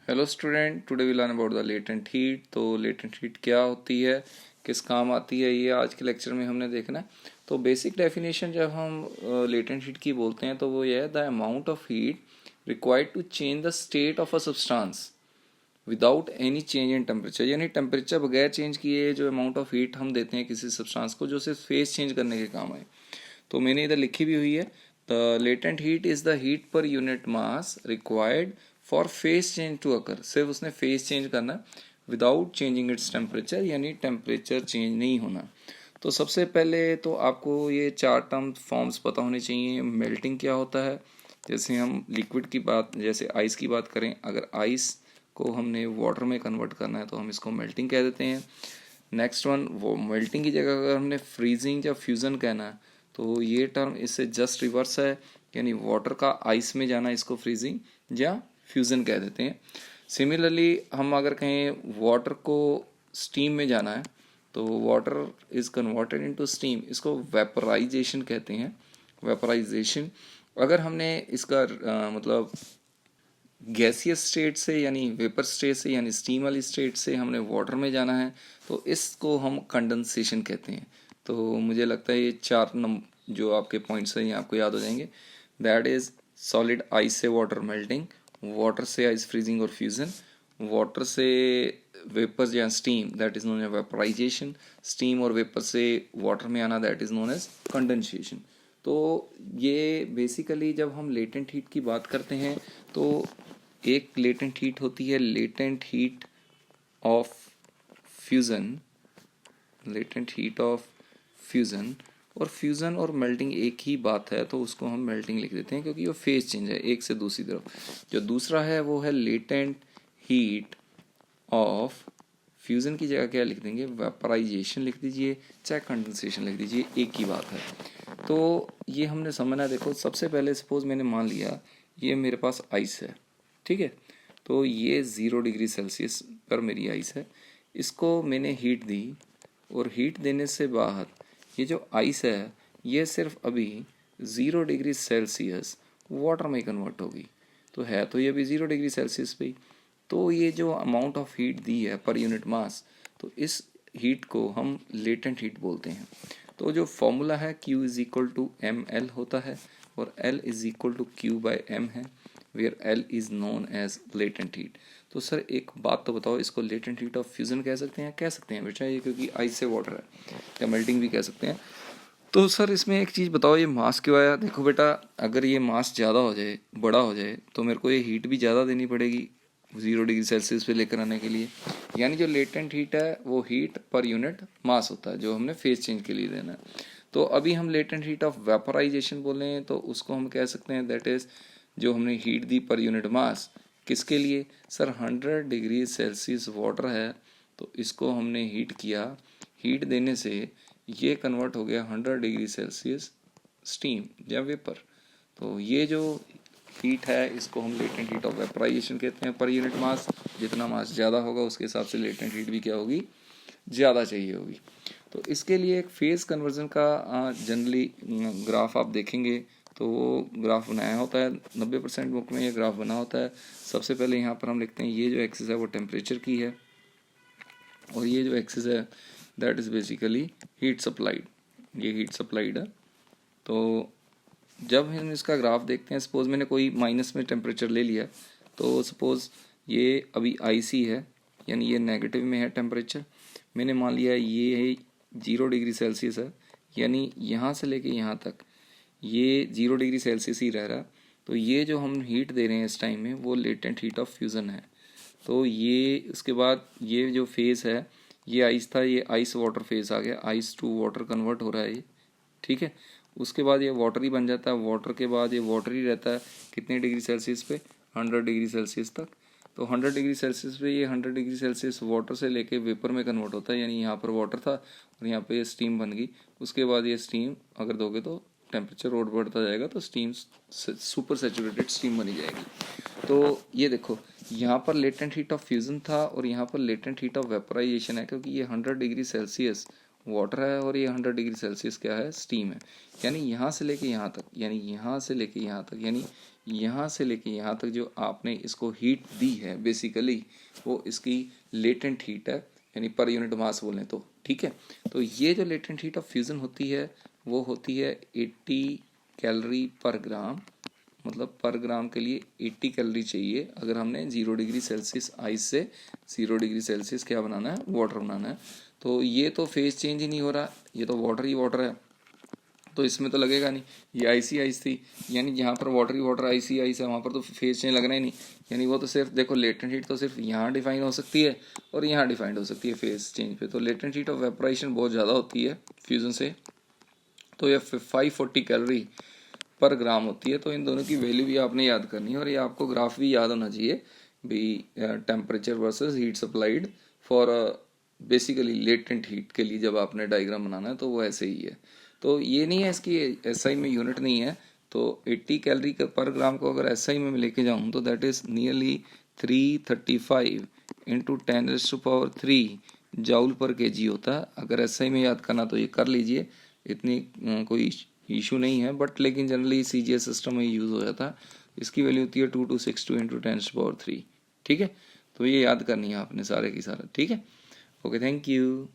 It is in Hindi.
Hello student, today we learn about the latent heat. तो लेटेंट हीट क्या होती है, किस काम आती है, ये आज के लेक्चर में हमने देखना है। तो बेसिक डेफिनेशन जब हम लेटेंट हीट की बोलते हैं तो वो ये है, the amount of heat required to change the state of a substance without any change in temperature. यानी टेम्परेचर बगैर चेंज किए जो अमाउंट ऑफ हीट हम देते हैं किसी सब्सटेंस को, जो सिर्फ फेस चेंज करने के काम आए। तो मैंने इधर लिखी भी हुई है, the latent heat is the heat per unit mass required for phase change to occur. सिर्फ उसने फेस चेंज करना विदाउट चेंजिंग इट्स टेम्परेचर, यानी टेम्परेचर चेंज नहीं होना। तो सबसे पहले तो आपको ये चार टर्म फॉर्म्स पता होने चाहिए। मेल्टिंग क्या होता है, जैसे हम लिक्विड की बात, जैसे आइस की बात करें, अगर आइस को हमने वाटर में कन्वर्ट करना है तो हम इसको मेल्टिंग कह देते हैं। नेक्स्ट वन, वो मेल्टिंग की जगह अगर हमने फ्रीजिंग या फ्यूज़न कहना है तो ये टर्म इससे जस्ट रिवर्स है, यानी वाटर का आइस में जाना इसको फ्रीजिंग या फ्यूज़न कह देते हैं। सिमिलरली हम अगर कहें वाटर को स्टीम में जाना है तो water is converted into steam, इसको वेपराइजेशन कहते हैं, वेपराइजेशन। अगर हमने इसका मतलब गैसियस स्टेट से यानी वेपर स्टेट से यानी स्टीम वाली स्टेट से हमने वाटर में जाना है तो इसको हम कंडेंसेशन कहते हैं। तो मुझे लगता है ये चार नंबर जो आपके पॉइंट्स हैं ये आपको याद हो जाएंगे। दैट इज़ सॉलिड आइस से वाटर मेल्टिंग, वाटर से आइस फ्रीजिंग और फ्यूज़न, वाटर से वेपर या steam that is known as vaporisation, steam और वेपर से वाटर में आना that is known as condensation. तो ये बेसिकली जब हम लेटेंट हीट की बात करते हैं तो एक लेटेंट हीट होती है latent heat of fusion, latent heat of fusion. और फ्यूज़न और मेल्टिंग एक ही बात है तो उसको हम मेल्टिंग लिख देते हैं क्योंकि वो फेज चेंज है एक से दूसरी तरफ। जो दूसरा है वो है लेटेंट हीट ऑफ फ्यूज़न की जगह क्या लिख देंगे, वेपराइजेशन लिख दीजिए, चाहे कंडेंसेशन लिख दीजिए, एक ही बात है। तो ये हमने समझना है। देखो सबसे पहले सपोज मैंने मान लिया ये मेरे पास आइस है, ठीक है। तो ये 0 डिग्री सेल्सियस पर मेरी आइस है, इसको मैंने हीट दी और हीट देने से बाद ये जो आइस है ये सिर्फ अभी 0 डिग्री सेल्सियस वाटर में कन्वर्ट होगी। तो है तो ये भी 0 डिग्री सेल्सियस पे ही। तो ये जो अमाउंट ऑफ हीट दी है पर यूनिट मास, तो इस हीट को हम लेटेंट हीट बोलते हैं। तो जो फॉर्मूला है Q is equal to ml होता है और L is equal to Q/m है, where L is known as latent heat. तो सर एक बात तो बताओ, इसको लेटेंट हीट ऑफ फ्यूज़न कह सकते हैं? कह सकते हैं बेटा, ये क्योंकि आइस से वाटर है, या मेल्टिंग भी कह सकते हैं। तो सर इसमें एक चीज़ बताओ, ये मास क्यों आया? देखो बेटा, अगर ये मास ज़्यादा हो जाए, बड़ा हो जाए, तो मेरे को ये हीट भी ज़्यादा देनी पड़ेगी 0 डिग्री सेल्सियस पे लेकर आने के लिए। यानी जो लेटेंट हीट है वो हीट पर यूनिट मास होता है जो हमने फेस चेंज के लिए देना है। तो अभी हम लेटेंट हीट ऑफ वेपराइजेशन बोलें तो उसको हम कह सकते हैं दैट इज़ जो हमने हीट दी पर यूनिट मास, किसके लिए सर? 100 डिग्री सेल्सियस वाटर है तो इसको हमने हीट किया, हीट देने से ये कन्वर्ट हो गया 100 डिग्री सेल्सियस स्टीम या वेपर। तो ये जो हीट है इसको हम लेटेंट हीट ऑफ वेपराइजेशन कहते हैं पर यूनिट मास। जितना मास ज़्यादा होगा उसके हिसाब से लेटेंट हीट भी क्या होगी, ज़्यादा चाहिए होगी। तो इसके लिए एक फेज़ कन्वर्जन का जनरली ग्राफ आप देखेंगे तो वो ग्राफ बनाया होता है, 90% बुक में ये ग्राफ बना होता है। सबसे पहले यहाँ पर हम लिखते हैं ये जो एक्सिस है वो टेम्परेचर की है और ये जो एक्सिस है that is basically heat supplied, ये हीट सप्लाइड है। तो जब हम इसका ग्राफ देखते हैं, सपोज़ मैंने कोई माइनस में टेम्परेचर ले लिया, तो सपोज़ ये अभी आईसी है यानी ये नेगेटिव में है टेम्परेचर। मैंने मान लिया ये है 0 डिग्री सेल्सियस है, यानी यहाँ से लेके यहाँ तक ये 0 डिग्री सेल्सियस ही रह रहा। तो ये जो हम हीट दे रहे हैं इस टाइम में वो लेटेंट हीट ऑफ फ्यूज़न है। तो ये उसके बाद ये जो फेज़ है ये आइस था, ये आइस वाटर फेज़ आ गया, आइस टू वाटर कन्वर्ट हो रहा है ये, ठीक है। उसके बाद ये वाटर ही बन जाता है, वाटर के बाद ये वाटर ही रहता है कितने डिग्री सेल्सियस पे, 100 डिग्री सेल्सियस तक। तो 100 डिग्री सेल्सियस पे ये 100 डिग्री सेल्सियस वाटर से लेके वेपर में कन्वर्ट होता है, यानी यहाँ पर वाटर था और यहाँ पे ये स्टीम बन गई। उसके बाद ये स्टीम अगर दोगे तो टेम्परेचर और बढ़ता जाएगा तो स्टीम सुपर सेचुरेटेड स्टीम बनी जाएगी। तो ये देखो यहाँ पर लेटेंट हीट ऑफ फ्यूज़न था और यहाँ पर लेटेंट हीट ऑफ वेपराइजेशन है, क्योंकि ये 100 डिग्री सेल्सियस वाटर है और ये 100 डिग्री सेल्सियस क्या है, स्टीम है। यानी यहाँ से लेके यहाँ तक, यानी यहाँ से लेके यहाँ तक, यानी यहाँ से लेके यहाँ तक जो आपने इसको हीट दी है बेसिकली वो इसकी लेटेंट हीट है, यानी पर यूनिट मास बोलें तो, ठीक है। तो ये जो लेटेंट हीट ऑफ फ्यूज़न होती है वो होती है 80 कैलोरी पर ग्राम, मतलब पर ग्राम के लिए 80 कैलोरी चाहिए अगर हमने 0 डिग्री सेल्सियस आइस से 0 डिग्री सेल्सियस क्या बनाना है, वाटर बनाना है। तो ये तो फेज चेंज ही नहीं हो रहा, ये तो वाटर ही वाटर है, तो इसमें तो लगेगा नहीं। ये आइसी आइस थी, यानी जहाँ पर वाटर ही वाटर आइसी आइस है वहाँ पर तो फेज चेंज लगना ही नहीं। यानी वो तो सिर्फ देखो लेटेंट हीट तो सिर्फ यहाँ डिफाइन हो सकती है और यहाँ डिफाइंड हो सकती है फेज चेंज पे। तो लेटेंट हीट ऑफ वेपराइजेशन बहुत ज़्यादा होती है फ्यूज़न से, तो ये 540 कैलोरी पर ग्राम होती है। तो इन दोनों की वैल्यू भी आपने याद करनी है और ये आपको ग्राफ भी याद होना चाहिए भी, temperature versus heat supplied for basically latent heat के लिए जब आपने डायग्राम बनाना है तो वो ऐसे ही है। तो ये नहीं है इसकी एसआई में यूनिट नहीं है, तो 80 कैलोरी पर ग्राम को अगर एसआई में लेके जाऊँ तो that is nearly 335 into 10⁻³ joule पर केजी होता है। अगर एसआई में याद करना तो ये कर लीजिए, इतनी कोई इशू नहीं है, बट लेकिन जनरली सीजीएस सिस्टम में यूज़ हो जाता है। इसकी वैल्यू होती है 2262 इंटू 10⁻³, ठीक है। तो ये याद करनी है आपने सारे की सारा, ठीक है। Okay, thank you.